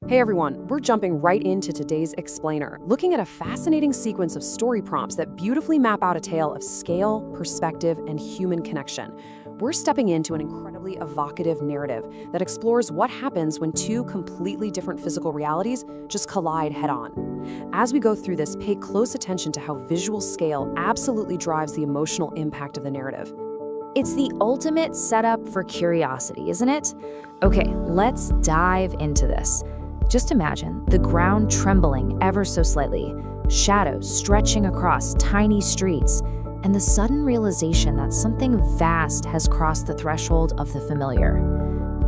Hey everyone, we're jumping right into today's explainer, looking at a fascinating sequence of story prompts that beautifully map out a tale of scale, perspective, and human connection. We're stepping into an incredibly evocative narrative that explores what happens when two completely different physical realities just collide head-on. As we go through this, pay close attention to how visual scale absolutely drives the emotional impact of the narrative. It's the ultimate setup for curiosity, isn't it? Okay, let's dive into this. Just imagine the ground trembling ever so slightly, shadows stretching across tiny streets, and the sudden realization that something vast has crossed the threshold of the familiar.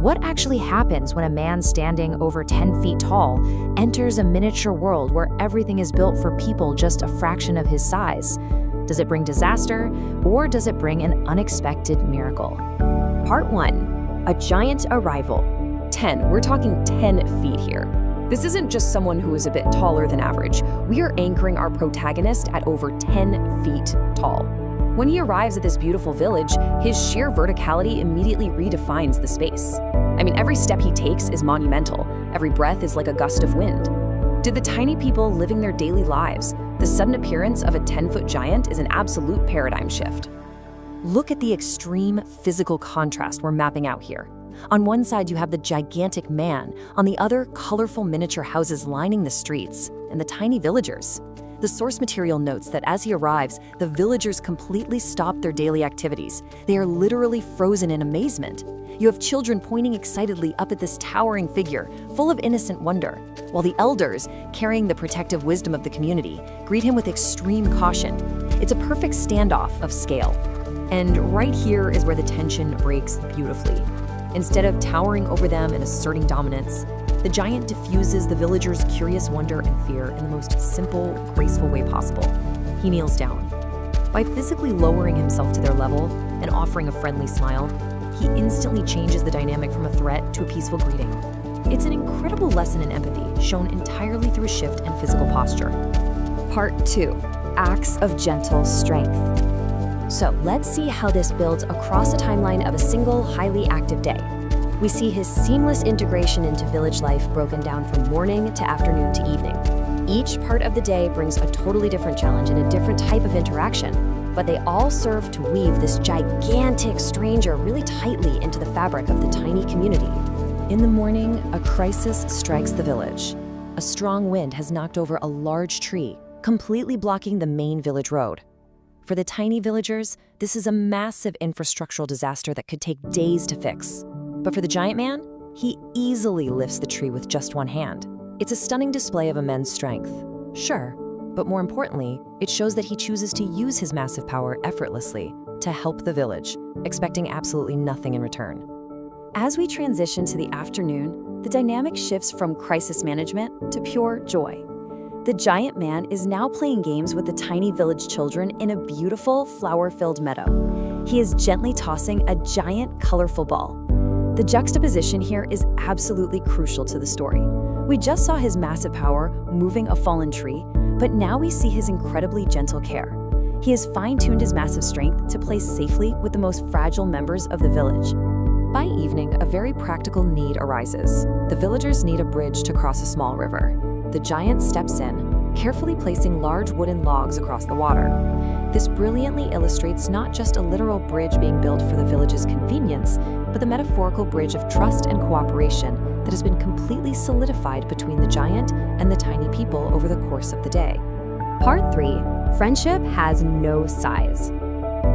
What actually happens when a man standing over 10 feet tall enters a miniature world where everything is built for people just a fraction of his size? Does it bring disaster, or does it bring an unexpected miracle? Part 1. A giant arrival. 10. We're talking 10 feet here. This isn't just someone who is a bit taller than average. We are anchoring our protagonist at over 10 feet tall. When he arrives at this beautiful village, his sheer verticality immediately redefines the space. I mean, every step he takes is monumental. Every breath is like a gust of wind. To the tiny people living their daily lives, the sudden appearance of a 10-foot giant is an absolute paradigm shift. Look at the extreme physical contrast we're mapping out here. On one side, you have the gigantic man, on the other, colorful miniature houses lining the streets, and the tiny villagers. The source material notes that as he arrives, the villagers completely stop their daily activities. They are literally frozen in amazement. You have children pointing excitedly up at this towering figure, full of innocent wonder, while the elders, carrying the protective wisdom of the community, greet him with extreme caution. It's a perfect standoff of scale. And right here is where the tension breaks beautifully. Instead of towering over them and asserting dominance, the giant diffuses the villagers' curious wonder and fear in the most simple, graceful way possible. He kneels down. By physically lowering himself to their level and offering a friendly smile, he instantly changes the dynamic from a threat to a peaceful greeting. It's an incredible lesson in empathy, shown entirely through a shift in physical posture. Part 2. Acts of gentle strength. So let's see how this builds across a timeline of a single, highly active day. We see his seamless integration into village life broken down from morning to afternoon to evening. Each part of the day brings a totally different challenge and a different type of interaction, but they all serve to weave this gigantic stranger really tightly into the fabric of the tiny community. In the morning, a crisis strikes the village. A strong wind has knocked over a large tree, completely blocking the main village road. For the tiny villagers, this is a massive infrastructural disaster that could take days to fix. But for the giant man, he easily lifts the tree with just one hand. It's a stunning display of immense strength. Sure, but more importantly, it shows that he chooses to use his massive power effortlessly to help the village, expecting absolutely nothing in return. As we transition to the afternoon, the dynamic shifts from crisis management to pure joy. The giant man is now playing games with the tiny village children in a beautiful, flower-filled meadow. He is gently tossing a giant, colorful ball. The juxtaposition here is absolutely crucial to the story. We just saw his massive power moving a fallen tree, but now we see his incredibly gentle care. He has fine-tuned his massive strength to play safely with the most fragile members of the village. By evening, a very practical need arises. The villagers need a bridge to cross a small river. The giant steps in, carefully placing large wooden logs across the water. This brilliantly illustrates not just a literal bridge being built for the village's convenience, but the metaphorical bridge of trust and cooperation that has been completely solidified between the giant and the tiny people over the course of the day. Part 3. Friendship has no size.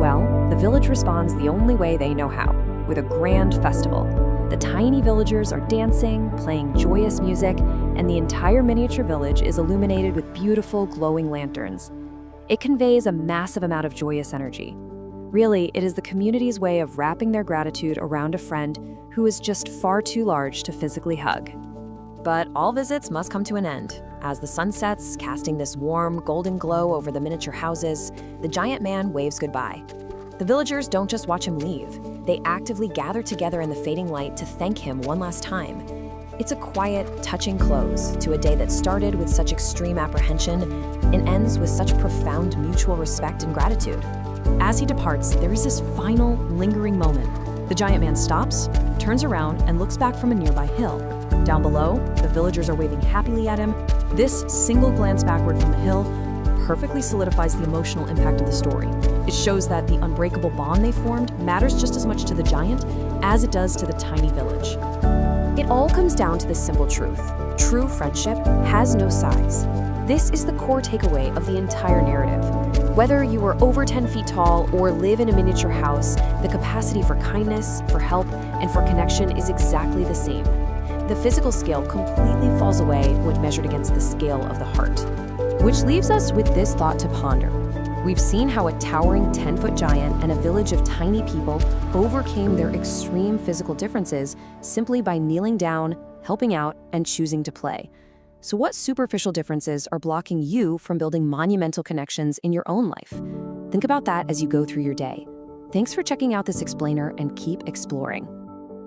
Well, the village responds the only way they know how, with a grand festival. The tiny villagers are dancing, playing joyous music, and the entire miniature village is illuminated with beautiful, glowing lanterns. It conveys a massive amount of joyous energy. Really, it is the community's way of wrapping their gratitude around a friend who is just far too large to physically hug. But all visits must come to an end. As the sun sets, casting this warm, golden glow over the miniature houses, the giant man waves goodbye. The villagers don't just watch him leave. They actively gather together in the fading light to thank him one last time. It's a quiet, touching close to a day that started with such extreme apprehension and ends with such profound mutual respect and gratitude. As he departs, there is this final, lingering moment. The giant man stops, turns around, and looks back from a nearby hill. Down below, the villagers are waving happily at him. This single glance backward from the hill perfectly solidifies the emotional impact of the story. It shows that the unbreakable bond they formed matters just as much to the giant as it does to the tiny village. It all comes down to this simple truth. True friendship has no size. This is the core takeaway of the entire narrative. Whether you are over 10 feet tall or live in a miniature house, the capacity for kindness, for help, and for connection is exactly the same. The physical scale completely falls away when measured against the scale of the heart. Which leaves us with this thought to ponder. We've seen how a towering 10-foot giant and a village of tiny people overcame their extreme physical differences simply by kneeling down, helping out, and choosing to play. So what superficial differences are blocking you from building monumental connections in your own life? Think about that as you go through your day. Thanks for checking out this explainer and keep exploring.